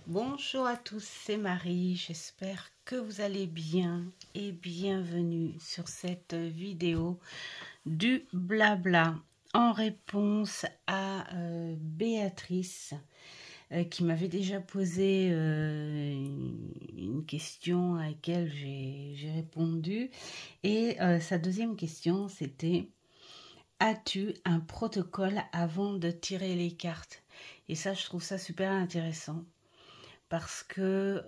Bonjour à tous, c'est Marie, j'espère que vous allez bien et bienvenue sur cette vidéo du blabla en réponse à Béatrice qui m'avait déjà posé une question à laquelle j'ai répondu et sa deuxième question c'était: as-tu un protocole avant de tirer les cartes? Et ça, je trouve ça super intéressant parce que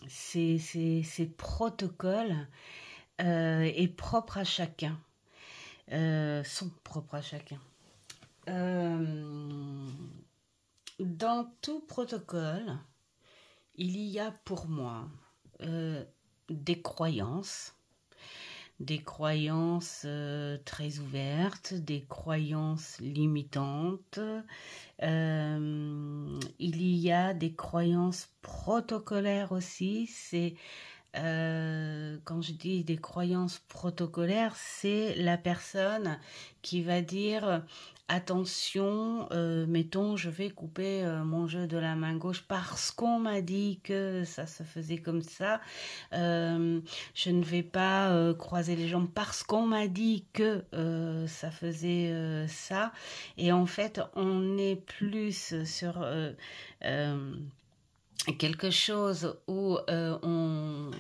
ces protocoles est propre à chacun, sont propres à chacun. Dans tout protocole, il y a pour moi des croyances très ouvertes, des croyances limitantes. Il y a des croyances protocolaires aussi. C'est quand je dis des croyances protocolaires, c'est la personne qui va dire attention, mettons, je vais couper mon jeu de la main gauche parce qu'on m'a dit que ça se faisait comme ça. Je ne vais pas croiser les jambes parce qu'on m'a dit que ça faisait ça. Et en fait, on est plus sur quelque chose où on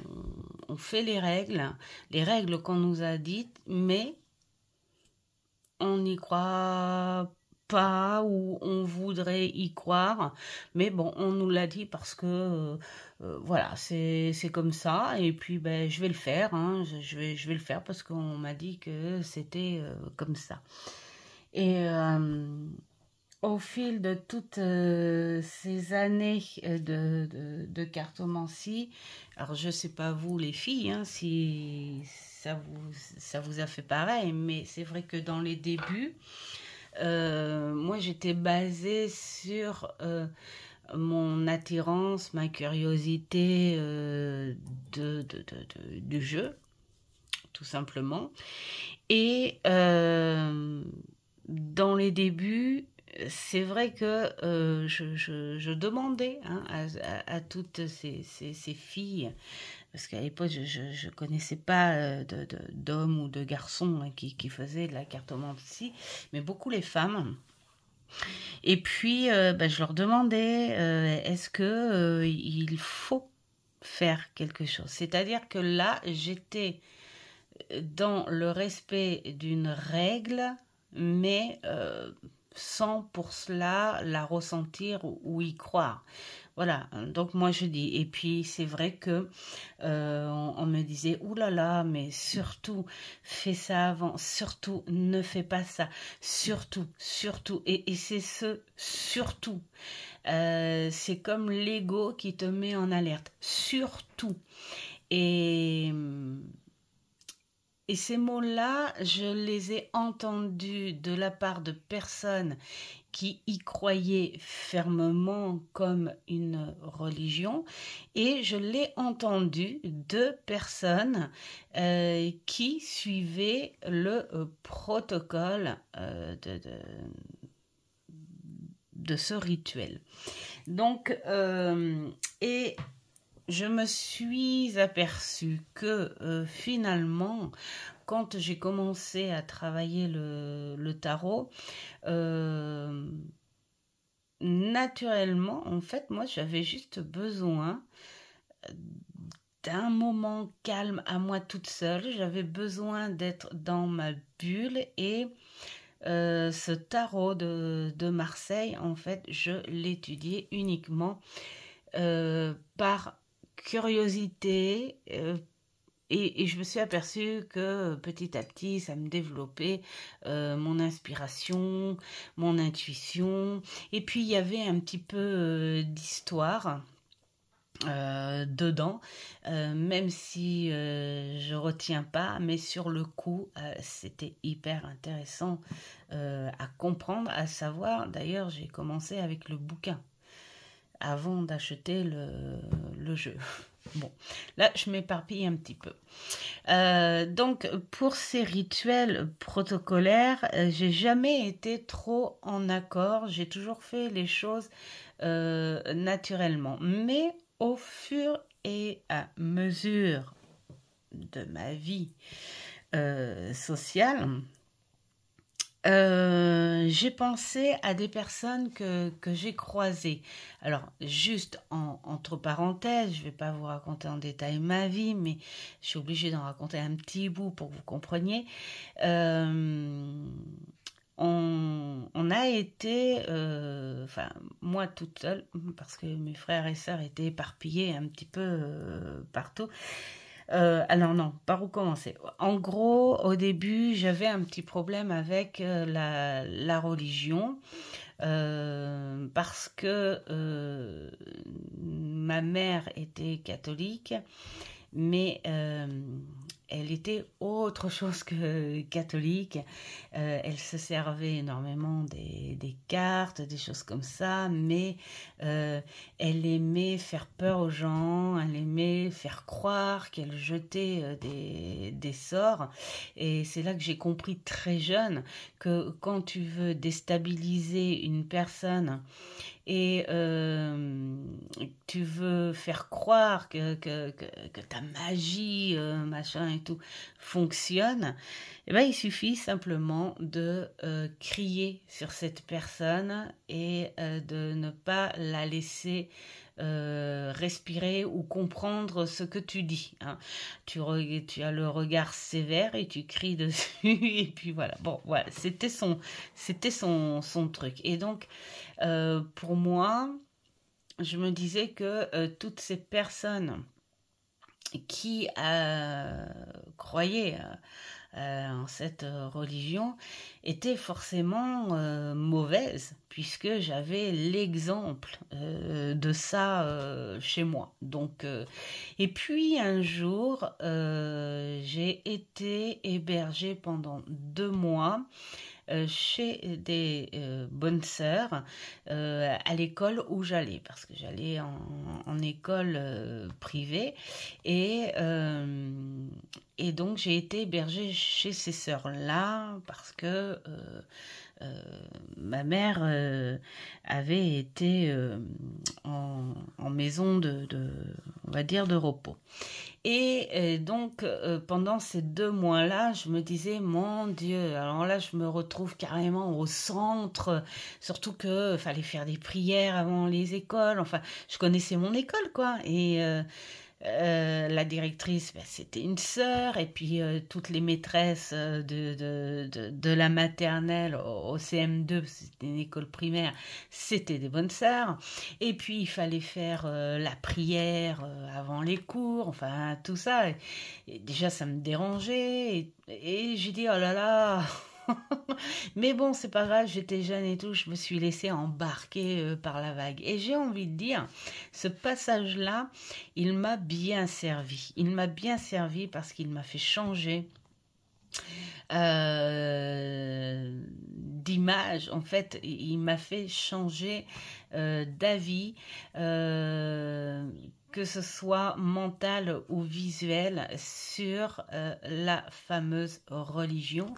fait les règles qu'on nous a dites, mais on n'y croit pas ou on voudrait y croire, mais bon, on nous l'a dit parce que voilà, c'est comme ça, et puis ben, je vais le faire, hein, je vais le faire parce qu'on m'a dit que c'était comme ça. Et au fil de toutes ces années de cartomancie, alors je sais pas vous les filles, hein, si ça vous a fait pareil, mais c'est vrai que dans les débuts, moi j'étais basée sur mon attirance, ma curiosité du jeu, tout simplement. Et dans les débuts, c'est vrai que je demandais hein, à toutes ces filles, parce qu'à l'époque, je ne connaissais pas d'hommes ou de garçons hein, qui faisaient de la cartomancie, mais beaucoup les femmes. Et puis, je leur demandais, est-ce que il faut faire quelque chose? C'est-à-dire que là, j'étais dans le respect d'une règle, mais sans pour cela la ressentir ou y croire. Voilà, donc moi je dis, et puis c'est vrai que on me disait, oulala, mais surtout fais ça avant, surtout ne fais pas ça, surtout, et c'est ce surtout. C'est comme l'ego qui te met en alerte, surtout. Et ces mots-là, je les ai entendus de la part de personnes qui y croyaient fermement comme une religion, et je l'ai entendu de personnes qui suivaient le protocole de ce rituel. Donc, et je me suis aperçue que finalement, quand j'ai commencé à travailler le tarot, naturellement, en fait, moi, j'avais juste besoin d'un moment calme à moi toute seule. J'avais besoin d'être dans ma bulle, et ce tarot de Marseille, en fait, je l'étudiais uniquement par curiosité, et je me suis aperçue que petit à petit, ça me développait mon inspiration, mon intuition. Et puis, il y avait un petit peu d'histoire dedans, même si je retiens pas, mais sur le coup, c'était hyper intéressant à comprendre, à savoir. D'ailleurs, j'ai commencé avec le bouquin avant d'acheter le jeu. Bon, là, je m'éparpille un petit peu. Donc, pour ces rituels protocolaires, j'ai jamais été trop en accord. J'ai toujours fait les choses naturellement. Mais au fur et à mesure de ma vie sociale, j'ai pensé à des personnes que j'ai croisées. Alors, juste entre parenthèses, je ne vais pas vous raconter en détail ma vie, mais je suis obligée d'en raconter un petit bout pour que vous compreniez. Euh, on a été, enfin, moi toute seule, parce que mes frères et sœurs étaient éparpillés un petit peu partout. Alors non, par où commencer? En gros, au début, j'avais un petit problème avec la religion parce que ma mère était catholique, mais elle était autre chose que catholique. Elle se servait énormément des cartes, des choses comme ça, mais elle aimait faire peur aux gens, elle aimait faire croire qu'elle jetait des sorts. Et c'est là que j'ai compris très jeune que quand tu veux déstabiliser une personne et tu veux faire croire que ta magie, machin et tout, fonctionne, eh ben, il suffit simplement de crier sur cette personne et de ne pas la laisser respirer ou comprendre ce que tu dis. Hein. Tu as le regard sévère et tu cries dessus et puis voilà. Bon, voilà, son truc. Et donc, pour moi, je me disais que toutes ces personnes qui croyaient en cette religion étaient forcément mauvaises, puisque j'avais l'exemple de ça chez moi. Donc, et puis un jour, j'ai été hébergée pendant 2 mois chez des bonnes sœurs à l'école où j'allais, parce que j'allais en école privée, et, euh, et donc j'ai été hébergée chez ces sœurs-là, parce que ma mère avait été en maison on va dire, de repos. Et donc, pendant ces 2 mois-là, je me disais, mon Dieu, alors là, je me retrouve carrément au centre, surtout que fallait faire des prières avant les écoles. Enfin, je connaissais mon école, quoi. Et la directrice, ben, c'était une sœur, et puis toutes les maîtresses de la maternelle au CM2, c'était une école primaire, c'était des bonnes sœurs. Et puis il fallait faire la prière avant les cours, enfin tout ça. Et déjà ça me dérangeait, et j'ai dit, oh là là. Mais bon, c'est pas grave, j'étais jeune et tout, je me suis laissée embarquer par la vague. Et j'ai envie de dire, ce passage-là, il m'a bien servi. Il m'a bien servi parce qu'il m'a fait changer d'image. En fait, il m'a fait changer d'avis, que ce soit mental ou visuel, sur la fameuse religion.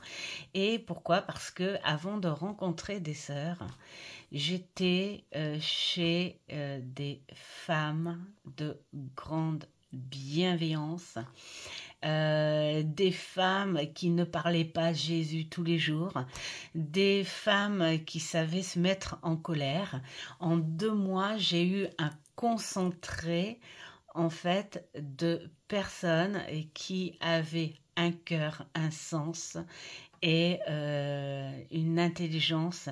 Et pourquoi? Parce que avant de rencontrer des sœurs, j'étais chez des femmes de grande bienveillance, des femmes qui ne parlaient pas Jésus tous les jours, des femmes qui savaient se mettre en colère. En 2 mois, j'ai eu un concentré en fait de personnes qui avaient un cœur, un sens et une intelligence,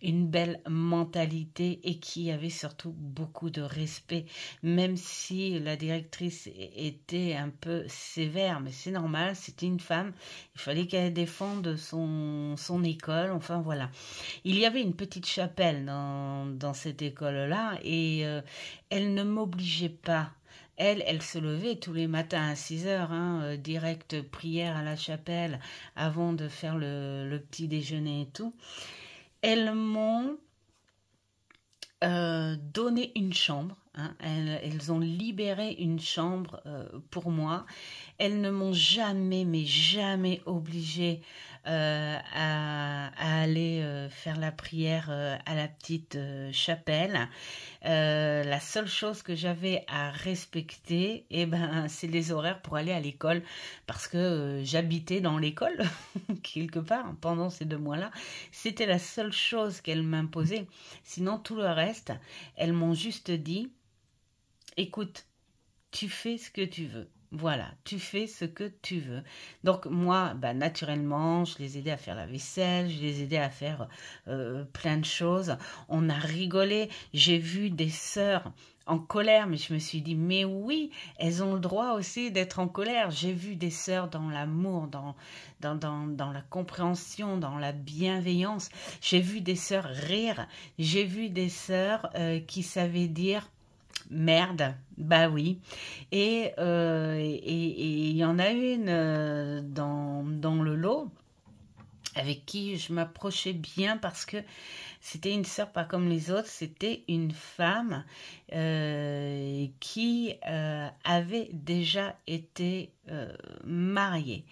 une belle mentalité, et qui avait surtout beaucoup de respect, même si la directrice était un peu sévère, mais c'est normal, c'était une femme, il fallait qu'elle défende son école, enfin voilà. Il y avait une petite chapelle dans cette école-là, et elle ne m'obligeait pas. Elle se levait tous les matins à 6 heures, hein, direct prière à la chapelle avant de faire le petit déjeuner et tout. Elles m'ont donné une chambre hein. Elles ont libéré une chambre pour moi. Elles ne m'ont jamais, mais jamais obligée à aller faire la prière à la petite chapelle. La seule chose que j'avais à respecter, eh ben, c'est les horaires pour aller à l'école, parce que j'habitais dans l'école quelque part pendant ces 2 mois-là. C'était la seule chose qu'elles m'imposaient. Sinon, tout le reste, elles m'ont juste dit, écoute, tu fais ce que tu veux. Voilà, tu fais ce que tu veux. Donc moi, bah, naturellement, je les aidais à faire la vaisselle, je les aidais à faire plein de choses. On a rigolé. J'ai vu des sœurs en colère, mais je me suis dit, mais oui, elles ont le droit aussi d'être en colère. J'ai vu des sœurs dans l'amour, dans la compréhension, dans la bienveillance. J'ai vu des sœurs rire. J'ai vu des sœurs qui savaient dire, merde, bah oui. Et il y en a une dans le lot avec qui je m'approchais bien parce que c'était une sœur pas comme les autres, c'était une femme qui avait déjà été mariée.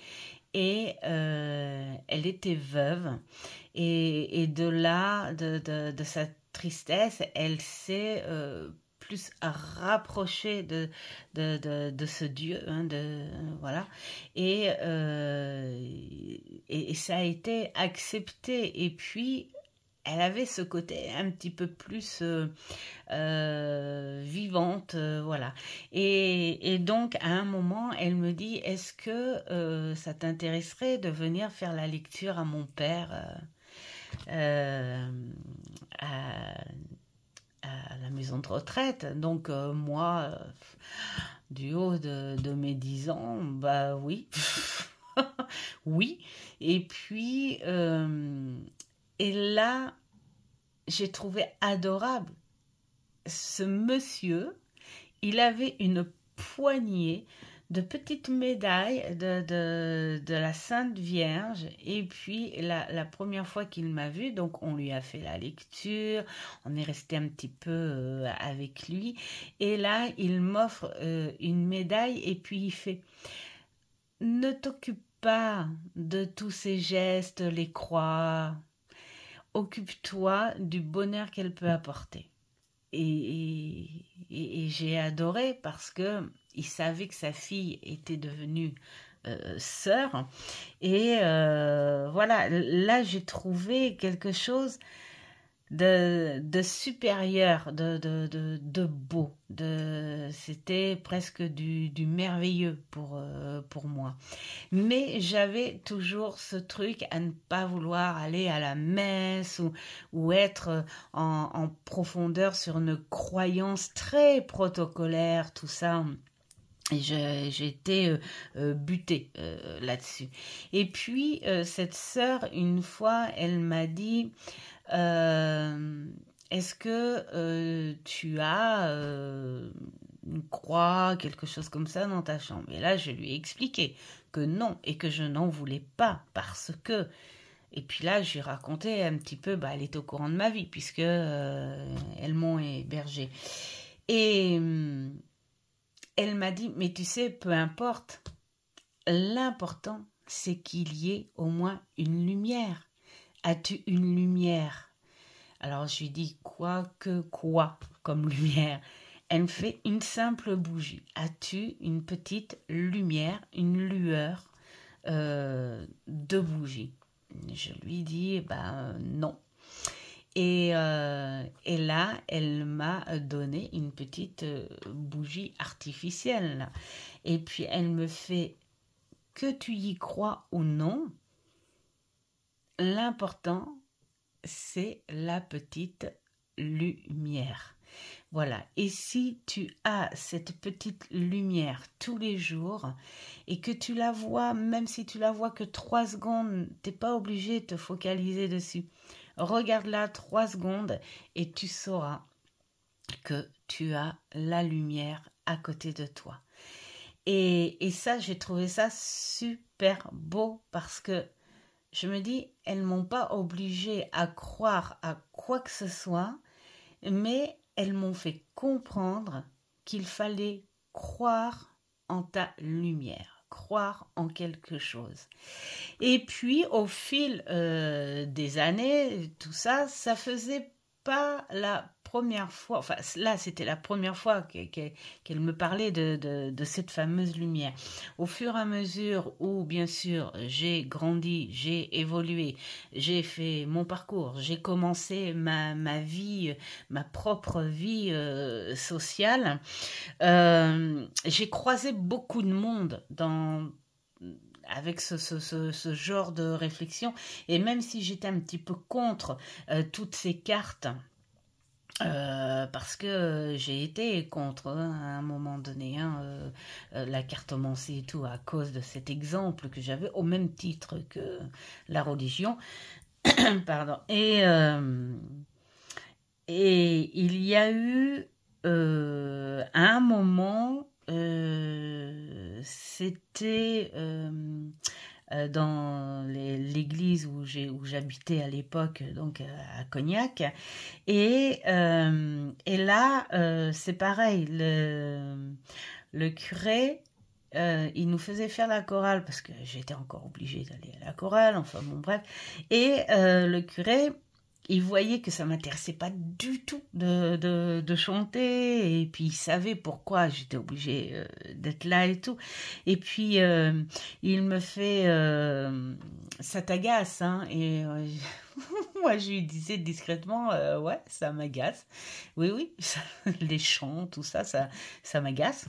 Et elle était veuve. Et de là, de sa tristesse, elle s'est plus rapprochée de ce Dieu, hein, voilà. Et ça a été accepté. Et puis, elle avait ce côté un petit peu plus vivante, voilà. Et donc, à un moment, elle me dit, est-ce que ça t'intéresserait de venir faire la lecture à mon père à, à la maison de retraite? Donc, moi, du haut de mes 10 ans, bah oui. Oui. Et puis, et là, j'ai trouvé adorable ce monsieur. Il avait une poignée de petites médailles de la Sainte Vierge. Et puis, la première fois qu'il m'a vue, donc on lui a fait la lecture, on est resté un petit peu avec lui. Et là, il m'offre une médaille et puis il fait, ne t'occupe pas de tous ces gestes, les croix, occupe-toi du bonheur qu'elle peut apporter. Et j'ai adoré parce que il savait que sa fille était devenue sœur. Et voilà, là j'ai trouvé quelque chose de supérieur, de beau. C'était presque du merveilleux pour moi. Mais j'avais toujours ce truc à ne pas vouloir aller à la messe ou être en profondeur sur une croyance très protocolaire, tout ça. Et j'ai été butée là-dessus. Et puis, cette sœur, une fois, elle m'a dit, est-ce que tu as une croix, quelque chose comme ça dans ta chambre? Et là, je lui ai expliqué que non, et que je n'en voulais pas, parce que... Et puis là, je lui ai raconté un petit peu, bah, elle est au courant de ma vie, puisque elles m'ont hébergée. Et elle m'a dit, mais tu sais, peu importe, l'important, c'est qu'il y ait au moins une lumière. As-tu une lumière? Alors je lui dis, quoi comme lumière? Elle me fait une simple bougie. As-tu une petite lumière, une lueur de bougie? Je lui dis, ben non. Et là, elle m'a donné une petite bougie artificielle. Et puis elle me fait, que tu y crois ou non, l'important, c'est la petite lumière. Voilà. Et si tu as cette petite lumière tous les jours et que tu la vois, même si tu la vois que 3 secondes, t'es pas obligé de te focaliser dessus. Regarde-la 3 secondes et tu sauras que tu as la lumière à côté de toi. Et ça, j'ai trouvé ça super beau parce que je me dis, elles m'ont pas obligée à croire à quoi que ce soit, mais elles m'ont fait comprendre qu'il fallait croire en ta lumière, croire en quelque chose. Et puis, au fil des années, tout ça, ça faisait pas la première fois, enfin là c'était la première fois qu'elle me parlait de cette fameuse lumière. Au fur et à mesure où bien sûr j'ai grandi, j'ai évolué, j'ai fait mon parcours, j'ai commencé ma vie, ma propre vie sociale, j'ai croisé beaucoup de monde avec ce genre de réflexion. Et même si j'étais un petit peu contre toutes ces cartes, parce que j'ai été contre à un moment donné la cartomancie et tout à cause de cet exemple que j'avais au même titre que la religion. Pardon. Et il y a eu à un moment, c'était dans l'église où j'habitais à l'époque, donc à Cognac. Et là, c'est pareil, le curé, il nous faisait faire la chorale parce que j'étais encore obligée d'aller à la chorale, enfin bon bref. Et le curé, il voyait que ça m'intéressait pas du tout de chanter, et puis il savait pourquoi j'étais obligée d'être là et tout. Et puis il me fait ça t'agace, hein, et moi je lui disais discrètement ouais, ça m'agace. Oui, oui, les chants, tout ça, ça m'agace.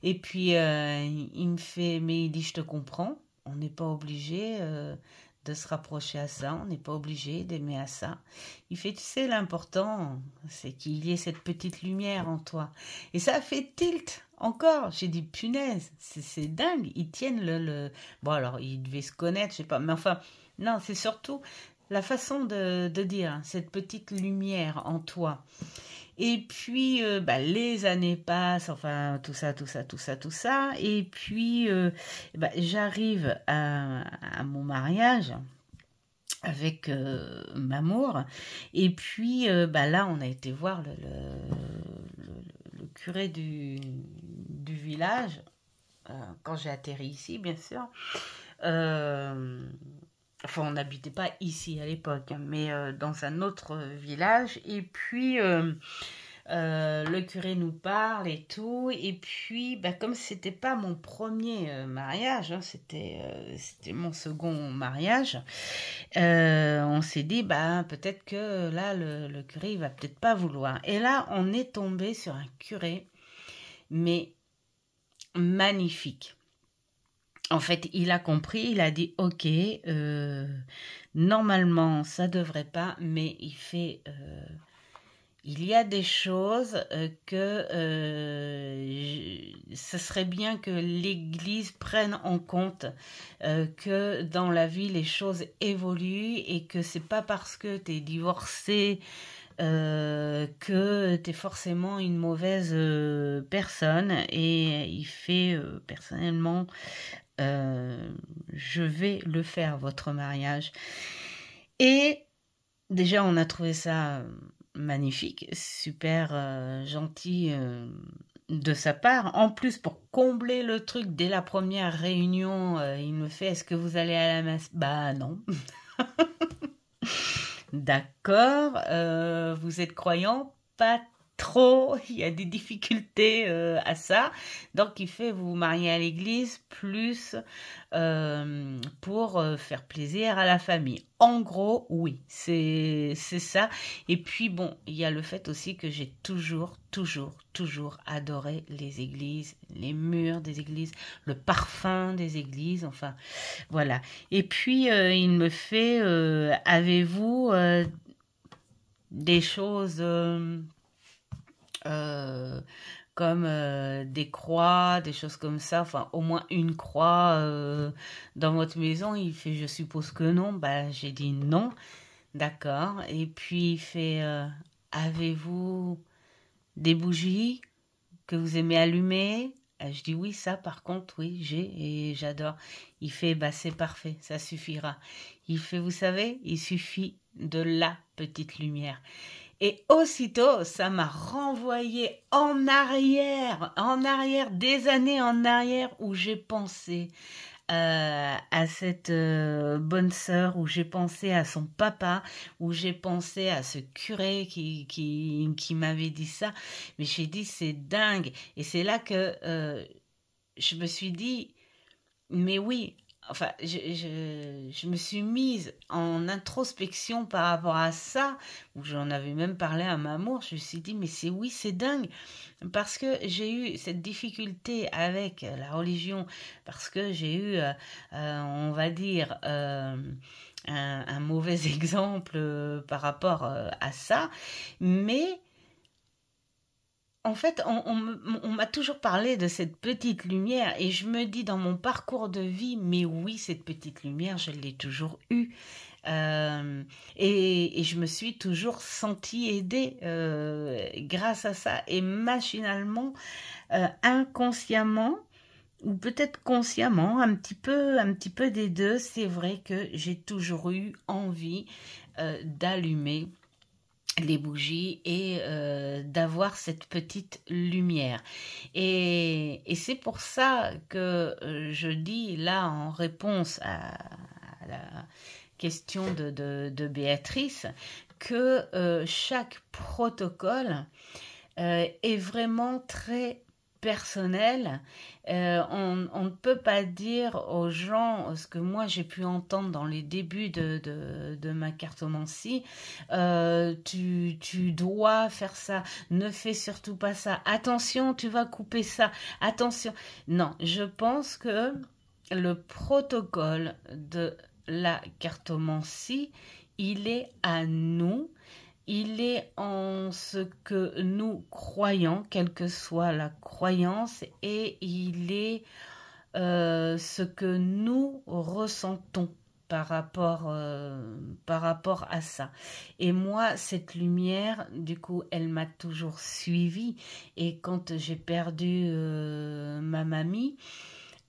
Et puis il me fait, mais il dit, je te comprends, on n'est pas obligé de se rapprocher à ça, on n'est pas obligé d'aimer à ça. Il fait, tu sais, l'important, c'est qu'il y ait cette petite lumière en toi. Et ça a fait tilt encore. J'ai dit, punaise, c'est dingue, ils tiennent Bon, alors, ils devaient se connaître, je sais pas, mais enfin, non, c'est surtout la façon de dire, cette petite lumière en toi. Et puis, les années passent, enfin, tout ça, tout ça, tout ça, tout ça. Et puis, j'arrive à mon mariage avec Mamour. Et puis, là, on a été voir le curé du village, quand j'ai atterri ici, bien sûr. Enfin, on n'habitait pas ici à l'époque, hein, mais dans un autre village. Et puis, le curé nous parle et tout. Et puis, comme c'était pas mon premier mariage, hein, c'était mon second mariage, on s'est dit, peut-être que là, le curé, il va peut-être pas vouloir. Et là, on est tombé sur un curé, mais magnifique. En fait, il a compris, il a dit, ok, normalement, ça devrait pas, mais il y a des choses que ce serait bien que l'Église prenne en compte, que dans la vie, les choses évoluent et que c'est pas parce que tu es divorcé que tu es forcément une mauvaise personne. Et il fait, personnellement, je vais le faire, votre mariage. Et déjà, on a trouvé ça magnifique, super gentil de sa part. En plus, pour combler le truc, dès la première réunion, il me fait, est-ce que vous allez à la messe? Bah non. D'accord, vous êtes croyant? Pas trop, il y a des difficultés à ça. Donc il fait, vous vous mariez à l'église plus pour faire plaisir à la famille. En gros, oui, c'est ça. Et puis bon, il y a le fait aussi que j'ai toujours adoré les églises, les murs des églises, le parfum des églises, enfin voilà. Et puis il me fait, avez-vous des choses euh, comme des croix, des choses comme ça, enfin au moins une croix dans votre maison? Il fait, je suppose que non. J'ai dit non, d'accord. Et puis il fait, avez-vous des bougies que vous aimez allumer? Je dis oui, ça par contre, oui, j'ai et j'adore. Il fait, c'est parfait, ça suffira. Il fait, vous savez, il suffit de la petite lumière. Et aussitôt, ça m'a renvoyé en arrière, des années en arrière où j'ai pensé à cette bonne sœur, où j'ai pensé à son papa, où j'ai pensé à ce curé qui m'avait dit ça. Mais j'ai dit, c'est dingue. Et c'est là que je me suis dit, mais oui, enfin, je me suis mise en introspection par rapport à ça, où j'en avais même parlé à ma mère. Je me suis dit, mais c'est oui, c'est dingue, parce que j'ai eu cette difficulté avec la religion, parce que j'ai eu, on va dire, un mauvais exemple par rapport à ça, mais en fait, on m'a toujours parlé de cette petite lumière et je me dis dans mon parcours de vie, mais oui, cette petite lumière, je l'ai toujours eue. Et je me suis toujours sentie aidée grâce à ça. Et machinalement, inconsciemment, ou peut-être consciemment, un petit peu des deux, c'est vrai que j'ai toujours eu envie d'allumer les bougies et d'avoir cette petite lumière. Et c'est pour ça que je dis là en réponse à la question de Béatrice que chaque protocole est vraiment très personnel. On ne peut pas dire aux gens ce que moi j'ai pu entendre dans les débuts de ma cartomancie. Tu dois faire ça, ne fais surtout pas ça. Attention, tu vas couper ça. Attention. Non, je pense que le protocole de la cartomancie, il est à nous. Il est en ce que nous croyons, quelle que soit la croyance, et il est ce que nous ressentons par rapport à ça. Et moi, cette lumière, du coup, elle m'a toujours suivie. Et quand j'ai perdu ma mamie,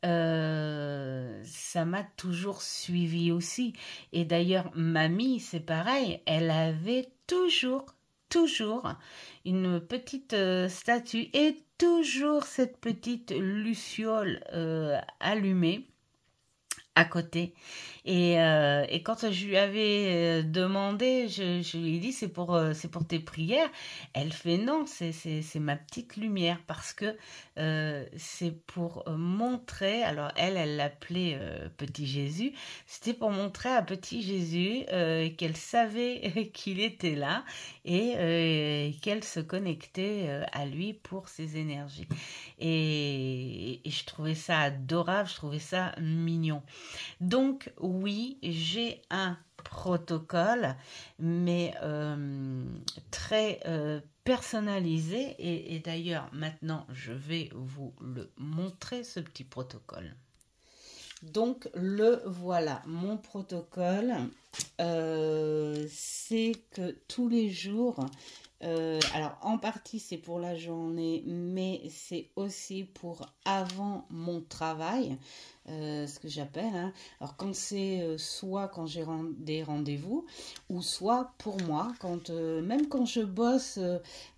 ça m'a toujours suivi aussi. Et d'ailleurs, mamie, c'est pareil, elle avait toujours une petite statue et toujours cette petite luciole allumée à côté. Et quand je lui avais demandé, je lui ai dit c'est pour tes prières. Elle fait non, c'est ma petite lumière parce que c'est pour montrer. Alors elle l'appelait Petit Jésus. C'était pour montrer à Petit Jésus qu'elle savait qu'il était là et qu'elle se connectait à lui pour ses énergies. Et je trouvais ça adorable, je trouvais ça mignon. Donc oui, j'ai un protocole, mais très personnalisé. Et d'ailleurs, maintenant, je vais vous le montrer, ce petit protocole. Donc le voilà, mon protocole, c'est que tous les jours, alors en partie c'est pour la journée, mais c'est aussi pour avant mon travail, ce que j'appelle. Hein. Alors quand c'est soit quand j'ai des rendez-vous, ou soit pour moi, même quand je bosse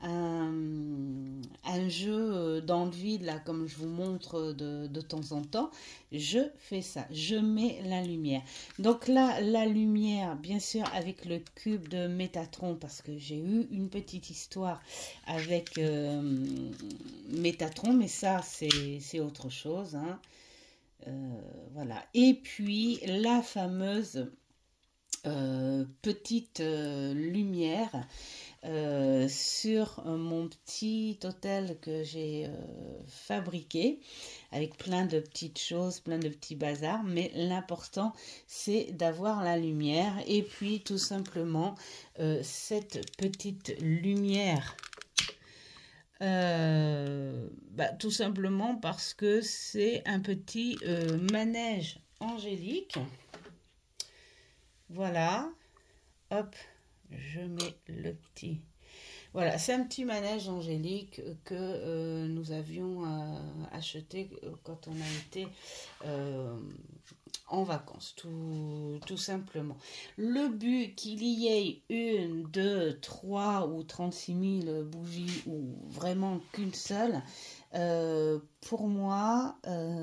un jeu dans le vide, là, comme je vous montre de temps en temps, je fais ça, je mets la lumière. Donc là, la lumière, bien sûr, avec le cube de Métatron, parce que j'ai eu une petite histoire avec Métatron, mais ça, c'est autre chose. Hein. Voilà. Et puis, la fameuse petite lumière sur mon petit hôtel que j'ai fabriqué avec plein de petites choses, plein de petits bazars, mais l'important c'est d'avoir la lumière et puis tout simplement cette petite lumière tout simplement parce que c'est un petit manège angélique. Voilà, hop, je mets le petit. Voilà, c'est un petit manège angélique que nous avions acheté quand on a été en vacances, tout simplement. Le but qu'il y ait 1, 2, 3 ou 36 000 bougies ou vraiment qu'une seule, pour moi,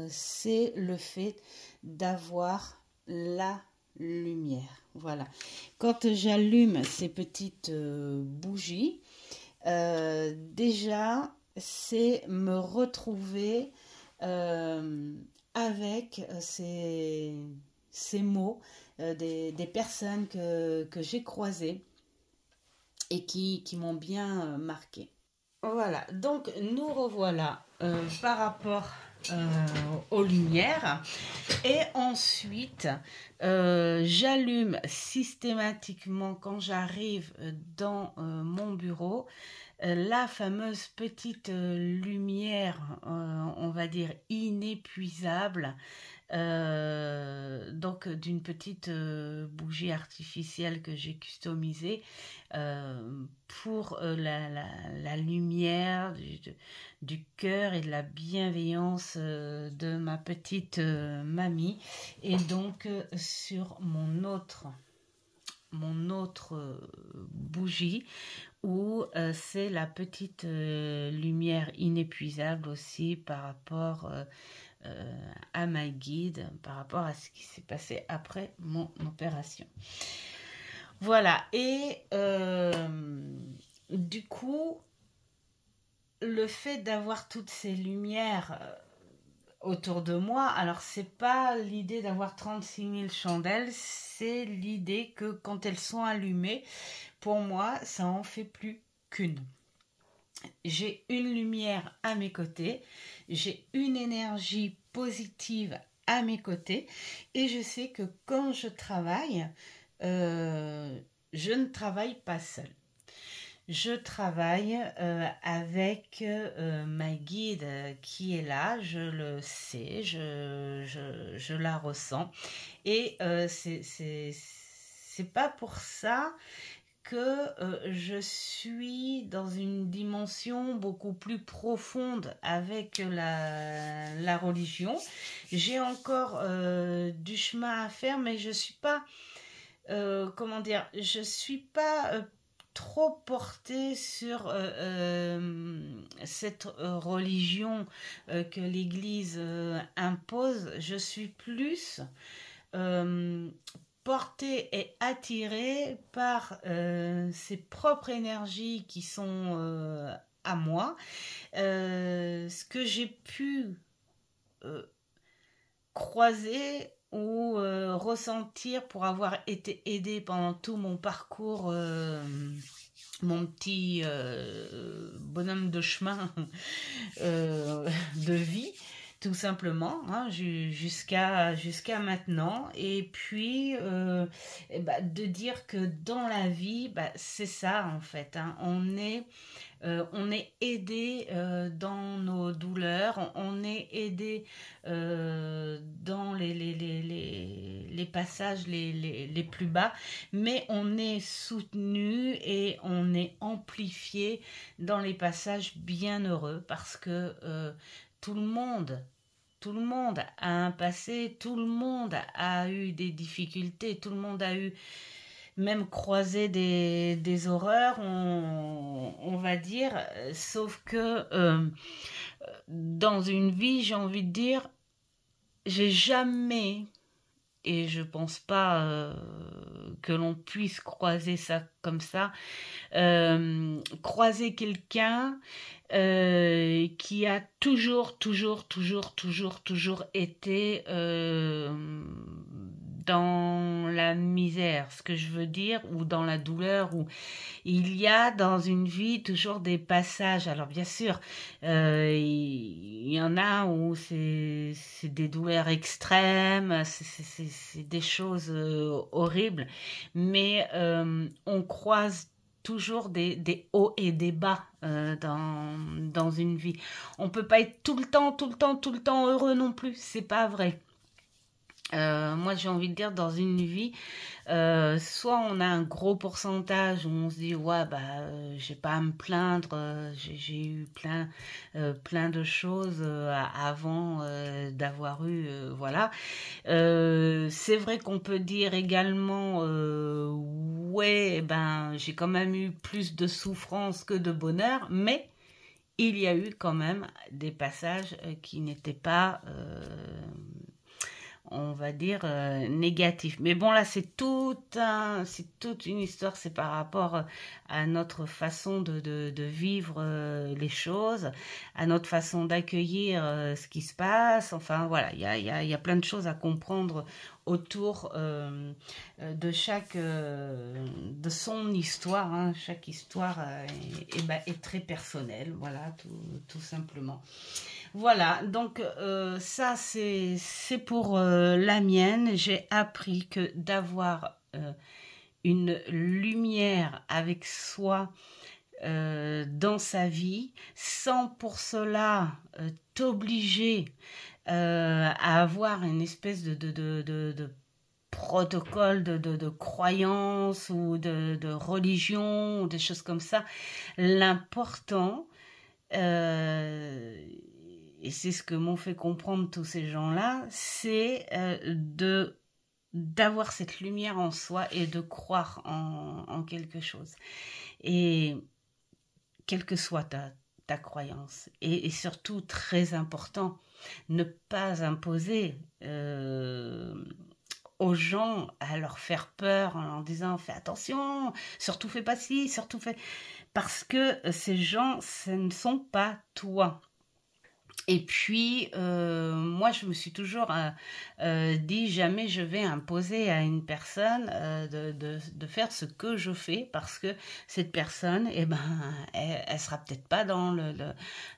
c'est le fait d'avoir la lumière. Voilà. Quand j'allume ces petites bougies, déjà, c'est me retrouver avec ces mots des personnes que j'ai croisées et qui m'ont bien marqué. Voilà, donc nous revoilà par rapport aux lumières. Et ensuite, j'allume systématiquement quand j'arrive dans mon bureau la fameuse petite lumière, on va dire inépuisable, donc d'une petite bougie artificielle que j'ai customisée pour la lumière du cœur et de la bienveillance de ma petite mamie. Et donc sur mon autre bougie où c'est la petite lumière inépuisable aussi par rapport à ma guide, par rapport à ce qui s'est passé après mon opération. Voilà, et du coup, le fait d'avoir toutes ces lumières autour de moi, alors c'est pas l'idée d'avoir 36 000 chandelles, c'est l'idée que quand elles sont allumées, pour moi, ça en fait plus qu'une. J'ai une lumière à mes côtés, j'ai une énergie positive à mes côtés, et je sais que quand je travaille, je ne travaille pas seule. Je travaille avec ma guide qui est là, je le sais, je la ressens. Et c'est pas pour ça que je suis dans une dimension beaucoup plus profonde avec la religion. J'ai encore du chemin à faire, mais je suis pas, comment dire, je suis pas trop portée sur cette religion que l'Église impose. Je suis plus portée et attirée par ses propres énergies qui sont à moi. Ce que j'ai pu croiser ou ressentir pour avoir été aidée pendant tout mon parcours, mon petit bonhomme de chemin de vie, tout simplement, hein, jusqu'à maintenant. Et puis de dire que dans la vie, c'est ça en fait, hein, on est aidé dans nos douleurs, on est aidé dans les passages les plus bas, mais on est soutenu et on est amplifié dans les passages bienheureux parce que tout le monde a un passé, tout le monde a eu des difficultés, tout le monde a eu même croisé des horreurs, on va dire, sauf que dans une vie, j'ai envie de dire, j'ai jamais, et je pense pas que l'on puisse croiser ça comme ça, croiser quelqu'un qui a toujours été dans la misère, ce que je veux dire, ou dans la douleur, ou il y a dans une vie toujours des passages. Alors bien sûr, il y en a où c'est des douleurs extrêmes, c'est des choses horribles, mais on croise toujours des hauts et des bas dans une vie. On peut pas être tout le temps heureux non plus, c'est pas vrai. Moi, j'ai envie de dire, dans une vie, soit on a un gros pourcentage où on se dit, ouais, bah, j'ai pas à me plaindre, j'ai eu plein de choses avant d'avoir eu, voilà. C'est vrai qu'on peut dire également, ouais, ben, j'ai quand même eu plus de souffrance que de bonheur, mais il y a eu quand même des passages qui n'étaient pas on va dire, négatif. Mais bon, là, c'est toute une histoire. C'est par rapport à notre façon de vivre les choses, à notre façon d'accueillir ce qui se passe. Enfin, voilà, il y a plein de choses à comprendre autour de de son histoire. Hein. Chaque histoire est très personnelle, voilà, tout simplement. Voilà, donc ça c'est pour la mienne. J'ai appris que d'avoir une lumière avec soi dans sa vie, sans pour cela t'obliger à avoir une espèce de protocole de croyance ou de religion ou des choses comme ça. L'important, et c'est ce que m'ont fait comprendre tous ces gens-là, c'est d'avoir cette lumière en soi et de croire en quelque chose. Et quelle que soit ta croyance. Et surtout, très important, ne pas imposer aux gens à leur faire peur en leur disant fais attention, surtout fais pas ci, surtout fais... Parce que ces gens, ce ne sont pas toi. Et puis, moi, je me suis toujours dit, jamais je vais imposer à une personne de faire ce que je fais, parce que cette personne, eh ben, elle sera peut-être pas dans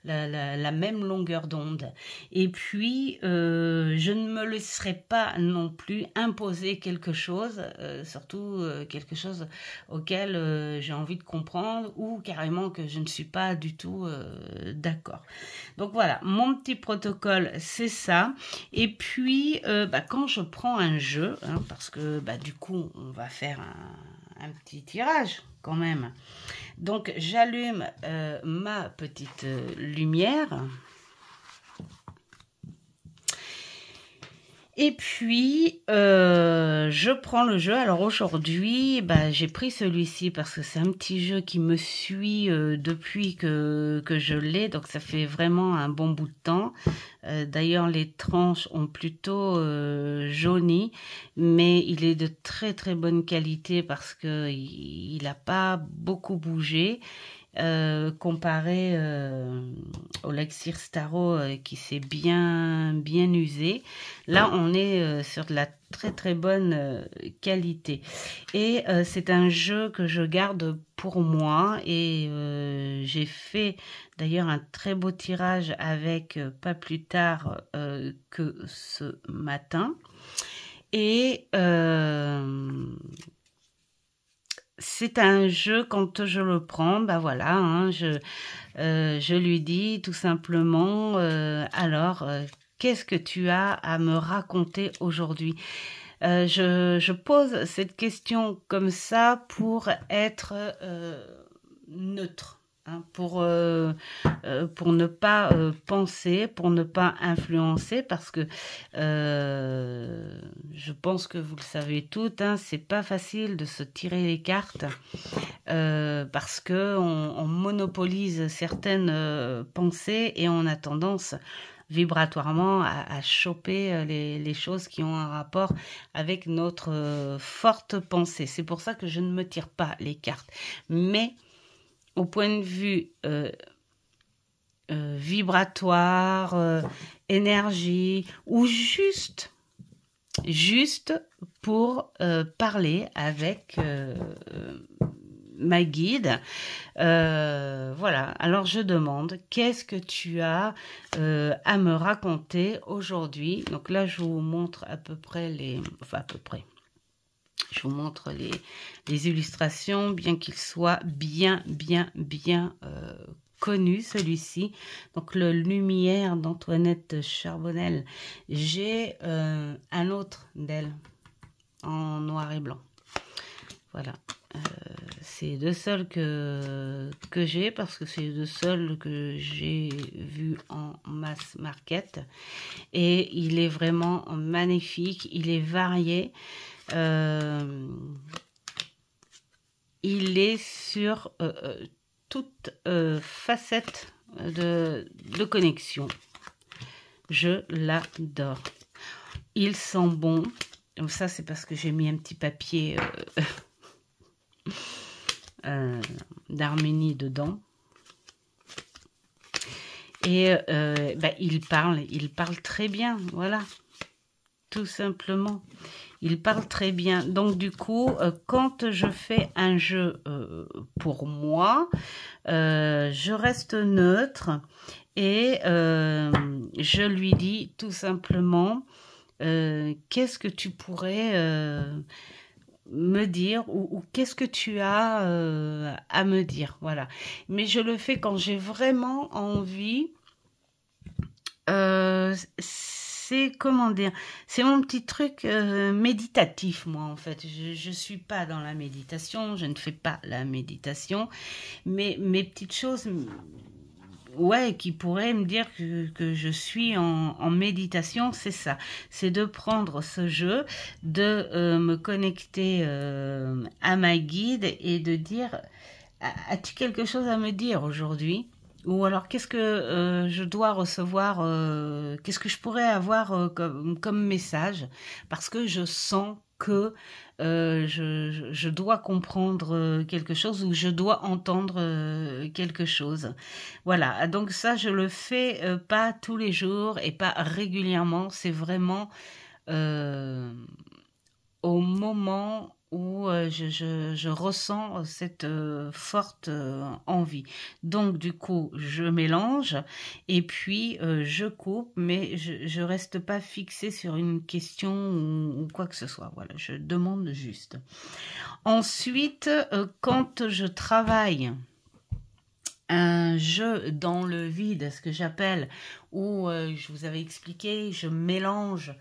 la même longueur d'onde. Et puis, je ne me laisserai pas non plus imposer quelque chose, surtout quelque chose auquel j'ai envie de comprendre, ou carrément que je ne suis pas du tout d'accord. Donc voilà, mon petit protocole, c'est ça. Et puis, quand je prends un jeu, hein, parce que du coup, on va faire un petit tirage quand même. Donc, j'allume ma petite lumière. Et puis, je prends le jeu. Alors aujourd'hui, j'ai pris celui-ci parce que c'est un petit jeu qui me suit depuis que je l'ai. Donc ça fait vraiment un bon bout de temps. D'ailleurs, les tranches ont plutôt jauni, mais il est de très très bonne qualité parce que il n'a pas beaucoup bougé. Comparé au Lexir Staro qui s'est bien usé. Là, on est sur de la très très bonne qualité. Et c'est un jeu que je garde pour moi et j'ai fait d'ailleurs un très beau tirage avec pas plus tard que ce matin. Et c'est un jeu, quand je le prends, voilà, hein, je lui dis tout simplement, alors, qu'est-ce que tu as à me raconter aujourd'hui? Je pose cette question comme ça pour être neutre. Hein, pour ne pas penser, pour ne pas influencer, parce que je pense que vous le savez toutes, hein, c'est pas facile de se tirer les cartes parce que on monopolise certaines pensées et on a tendance vibratoirement à choper les choses qui ont un rapport avec notre forte pensée. C'est pour ça que je ne me tire pas les cartes. Mais au point de vue vibratoire, énergie, ou juste pour parler avec ma guide. Voilà, alors je demande, qu'est-ce que tu as à me raconter aujourd'hui? Donc là, je vous montre à peu près je vous montre les illustrations, bien qu'ils soient bien connu celui-ci. Donc le Lumière d'Antoinette Charbonnel. J'ai un autre d'elle en noir et blanc. Voilà. C'est les deux seuls que j'ai, parce que c'est les deux seuls que j'ai vus en mass market. Et il est vraiment magnifique, il est varié. Il est sur toute facette de connexion. Je l'adore. Il sent bon. Ça, c'est parce que j'ai mis un petit papier d'Arménie dedans. Et il parle très bien, voilà, tout simplement. Il parle très bien. Donc du coup, quand je fais un jeu pour moi, je reste neutre et je lui dis tout simplement, qu'est-ce que tu pourrais me dire, ou qu'est-ce que tu as à me dire, voilà. Mais je le fais quand j'ai vraiment envie. C'est, comment dire, c'est mon petit truc méditatif, moi, en fait. Je suis pas dans la méditation, je ne fais pas la méditation, mais mes petites choses, ouais, qui pourraient me dire que je suis en méditation, c'est ça. C'est de prendre ce jeu, de me connecter à ma guide et de dire, as-tu quelque chose à me dire aujourd'hui ? Ou alors, qu'est-ce que je dois recevoir, qu'est-ce que je pourrais avoir comme message? Parce que je sens que je dois comprendre quelque chose, ou je dois entendre quelque chose. Voilà, donc ça, je le fais pas tous les jours et pas régulièrement. C'est vraiment au moment où je ressens cette forte envie. Donc du coup, je mélange et puis je coupe, mais je reste pas fixée sur une question ou quoi que ce soit. Voilà, je demande juste. Ensuite, quand je travaille un jeu dans le vide, ce que j'appelle, où je vous avais expliqué, je mélange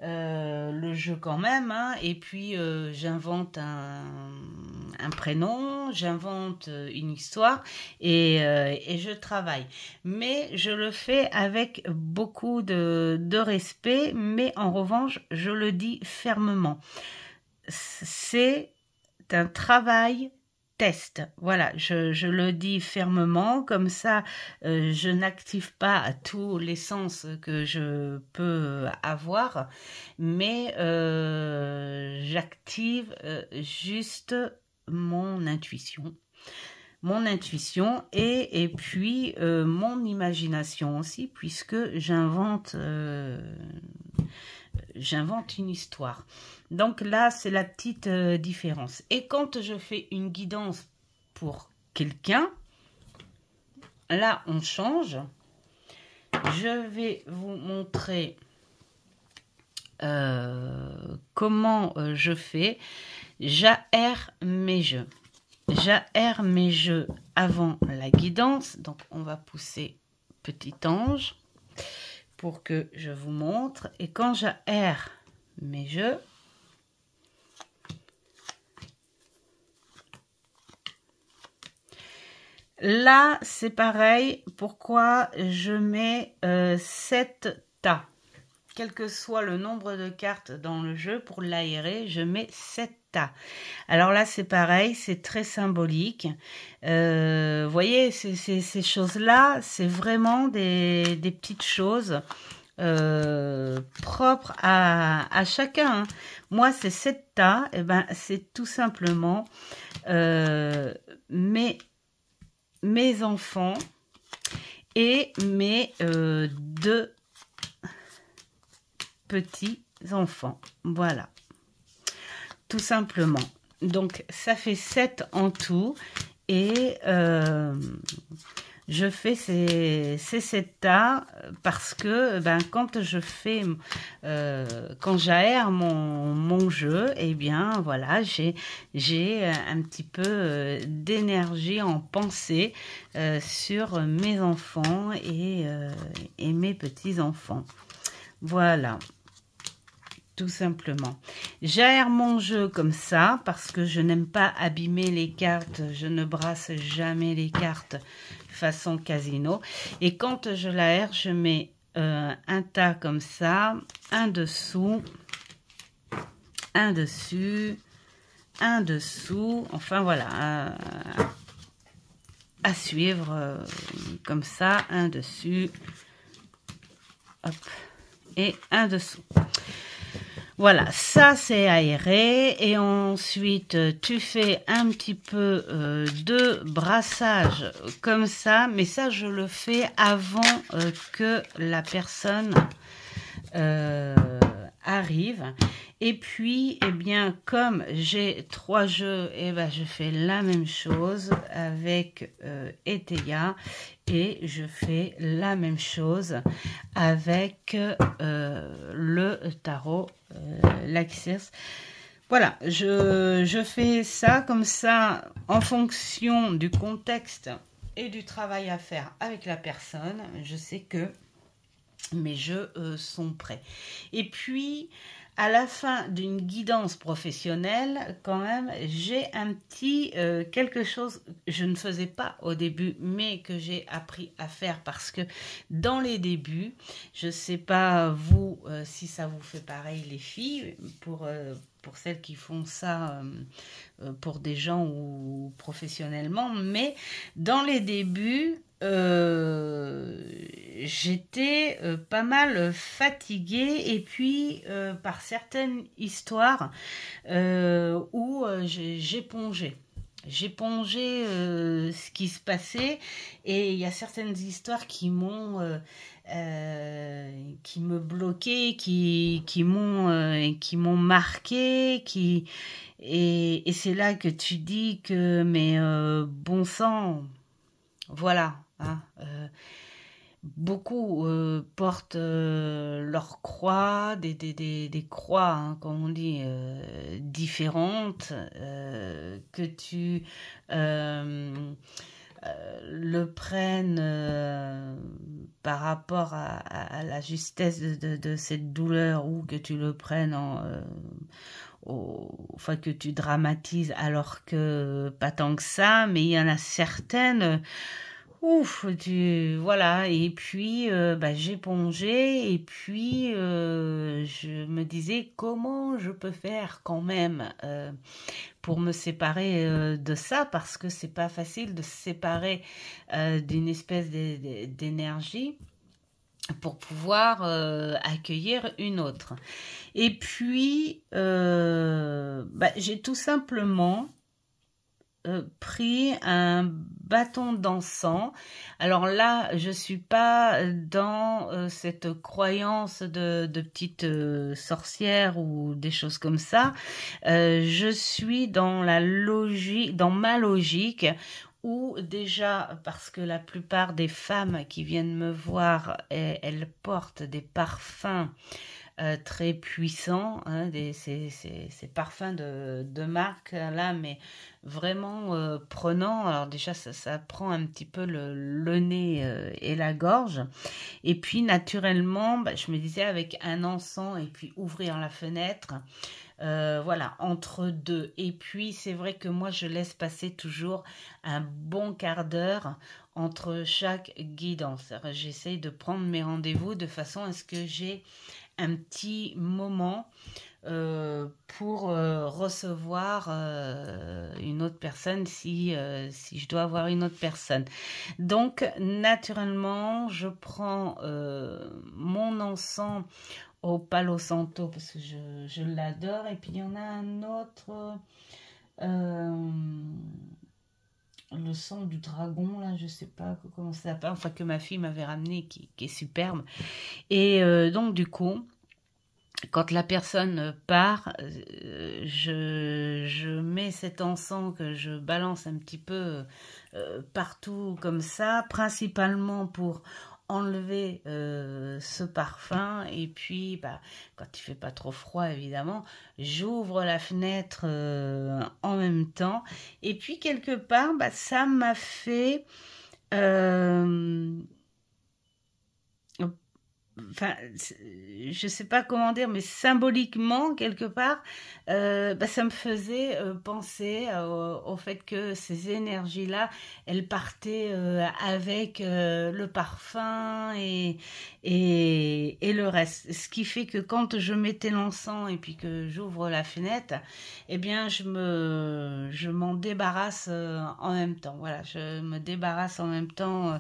le jeu quand même, hein, et puis j'invente un prénom, j'invente une histoire et je travaille. Mais je le fais avec beaucoup de respect, mais en revanche, je le dis fermement. C'est un travail test. Voilà, je le dis fermement, comme ça je n'active pas tous les sens que je peux avoir, mais j'active juste mon intuition. Mon intuition et puis mon imagination aussi, puisque j'invente une histoire. Donc là, c'est la petite différence. Et quand je fais une guidance pour quelqu'un, là, on change. Je vais vous montrer comment je fais. J'aère mes jeux. J'aère mes jeux avant la guidance. Donc, on va pousser petit ange pour que je vous montre. Et quand j'aère mes jeux, là, c'est pareil. Pourquoi je mets 7 tas? Quel que soit le nombre de cartes dans le jeu, pour l'aérer, je mets 7 tas. Alors là, c'est pareil, c'est très symbolique. Vous voyez, ces choses-là, c'est vraiment des petites choses propres à chacun. Hein. Moi, c'est 7 tas. Et ben, c'est tout simplement mes enfants et mes 2 petits enfants. Voilà. Tout simplement. Donc, ça fait 7 en tout. Et je fais ces setas parce que ben, quand je fais, quand j'aère mon jeu, eh bien voilà, j'ai un petit peu d'énergie en pensée sur mes enfants et mes petits-enfants. Voilà. Tout simplement. J'aère mon jeu comme ça parce que je n'aime pas abîmer les cartes. Je ne brasse jamais les cartes façon casino. Et quand je l'aère, je mets un tas comme ça, un dessous, un dessus, un dessous. Enfin voilà, à suivre comme ça, un dessus, hop, et un dessous. Voilà, ça c'est aéré et ensuite tu fais un petit peu de brassage comme ça, mais ça je le fais avant que la personne arrive. Et puis, eh bien, comme j'ai 3 jeux, eh ben, je fais la même chose avec Eteia et je fais la même chose avec le tarot Laxis. Voilà, je fais ça comme ça en fonction du contexte et du travail à faire avec la personne. Je sais que mes jeux sont prêts. Et puis, à la fin d'une guidance professionnelle, quand même, j'ai un petit quelque chose que je ne faisais pas au début, mais que j'ai appris à faire parce que dans les débuts, je ne sais pas vous si ça vous fait pareil les filles, pour celles qui font ça pour des gens ou professionnellement, mais dans les débuts, j'étais pas mal fatiguée et puis par certaines histoires où j'épongeais. J'épongeais ce qui se passait et il y a certaines histoires qui m'ont qui me bloquaient, qui m'ont marqué, et c'est là que tu dis que mais bon sang, voilà. Hein, beaucoup portent leur croix, des croix, hein, comme on dit, différentes, que tu le prennes par rapport à la justesse de cette douleur ou que tu le prennes enfin que tu dramatises alors que pas tant que ça, mais il y en a certaines. Ouf, voilà, et puis bah, j'épongeais, et puis je me disais comment je peux faire quand même pour me séparer de ça, parce que c'est pas facile de se séparer d'une espèce d'énergie pour pouvoir accueillir une autre. Et puis, bah, j'ai tout simplement pris un bâton d'encens. Alors là, je suis pas dans cette croyance de petite sorcière ou des choses comme ça. Je suis dans la logique, dans ma logique, où déjà, parce que la plupart des femmes qui viennent me voir, elles portent des parfums très puissants, hein, ces parfums de marque là, mais vraiment prenant. Alors déjà, ça prend un petit peu le nez et la gorge. Et puis naturellement, bah, je me disais avec un encens et puis ouvrir la fenêtre. Voilà, entre deux. Et puis, c'est vrai que moi, je laisse passer toujours un bon quart d'heure entre chaque guidance. J'essaye de prendre mes rendez-vous de façon à ce que j'ai un petit moment pour recevoir une autre personne si je dois avoir une autre personne. Donc, naturellement, je prends mon encens au Palo Santo parce que je l'adore. Et puis, il y en a un autre, le sang du dragon, là, je sais pas comment ça s'appelle, enfin que ma fille m'avait ramené, qui est superbe. Et donc, du coup, quand la personne part, je mets cet encens que je balance un petit peu partout comme ça, principalement pour enlever ce parfum. Et puis, bah, quand il fait pas trop froid, évidemment, j'ouvre la fenêtre en même temps. Et puis, quelque part, bah, ça m'a fait... enfin, je sais pas comment dire, mais symboliquement, quelque part, bah, ça me faisait penser au fait que ces énergies-là, elles partaient avec le parfum et le reste. Ce qui fait que quand je mettais l'encens et puis que j'ouvre la fenêtre, eh bien, je m'en débarrasse en même temps. Voilà, je me débarrasse en même temps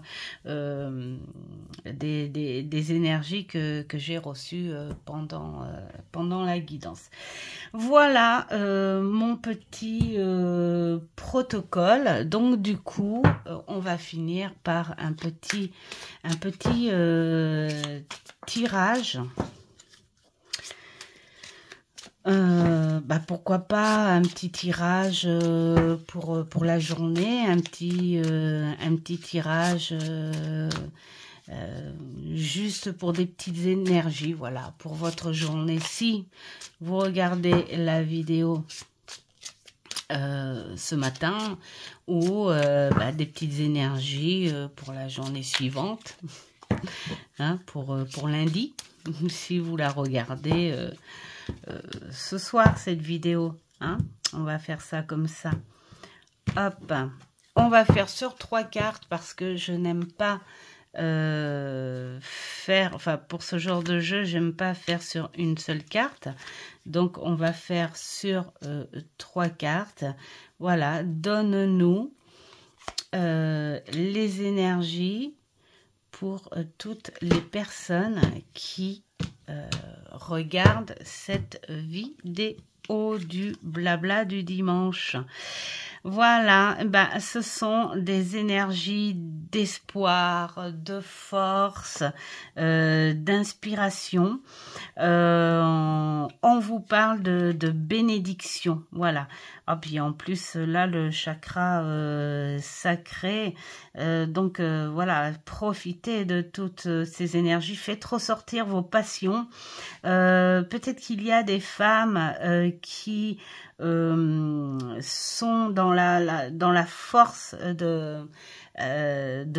des énergies que j'ai reçues pendant la guidance. Voilà mon petit protocole. Donc du coup, on va finir par un petit tirage. Bah pourquoi pas un petit tirage pour la journée, un petit tirage juste pour des petites énergies, voilà, pour votre journée. Si vous regardez la vidéo ce matin ou bah, des petites énergies pour la journée suivante, hein, pour lundi, si vous la regardez ce soir, cette vidéo, hein, on va faire ça comme ça. Hop, on va faire sur 3 cartes parce que je n'aime pas faire, enfin pour ce genre de jeu, j'aime pas faire sur une seule carte. Donc on va faire sur 3 cartes. Voilà, donne-nous les énergies pour toutes les personnes qui regardent cette vidéo du blabla du dimanche. Voilà, ben, ce sont des énergies d'espoir, de force, d'inspiration. On vous parle de bénédiction, voilà. Ah, puis en plus, là, le chakra sacré, donc voilà, profitez de toutes ces énergies, faites ressortir vos passions. Peut-être qu'il y a des femmes qui sont dans la force de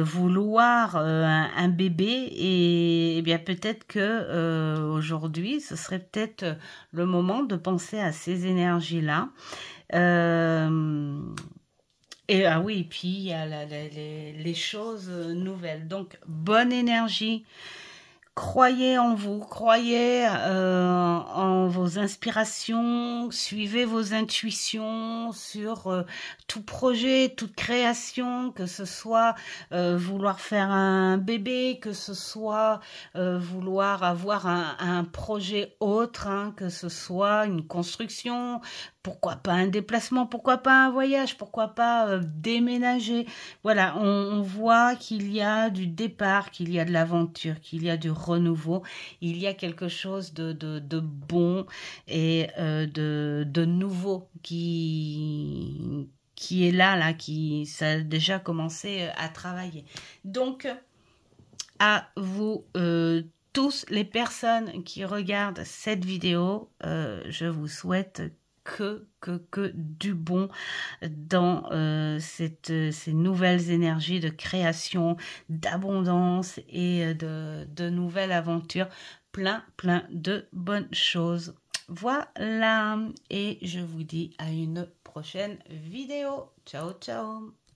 vouloir un bébé et bien peut-être que aujourd'hui ce serait peut-être le moment de penser à ces énergies-là. Et ah oui, puis il y a les choses nouvelles. Donc bonne énergie. Croyez en vous, croyez en vos inspirations, suivez vos intuitions sur tout projet, toute création, que ce soit vouloir faire un bébé, que ce soit vouloir avoir un projet autre, hein, que ce soit une construction, pourquoi pas un déplacement, pourquoi pas un voyage, pourquoi pas déménager. Voilà, on voit qu'il y a du départ, qu'il y a de l'aventure, qu'il y a du renouveau, il y a quelque chose de bon et de nouveau qui est là, qui ça a déjà commencé à travailler. Donc, à vous tous les personnes qui regardent cette vidéo, je vous souhaite que du bon dans ces nouvelles énergies de création, d'abondance et de nouvelles aventures. Plein de bonnes choses. Voilà, et je vous dis à une prochaine vidéo. Ciao, ciao.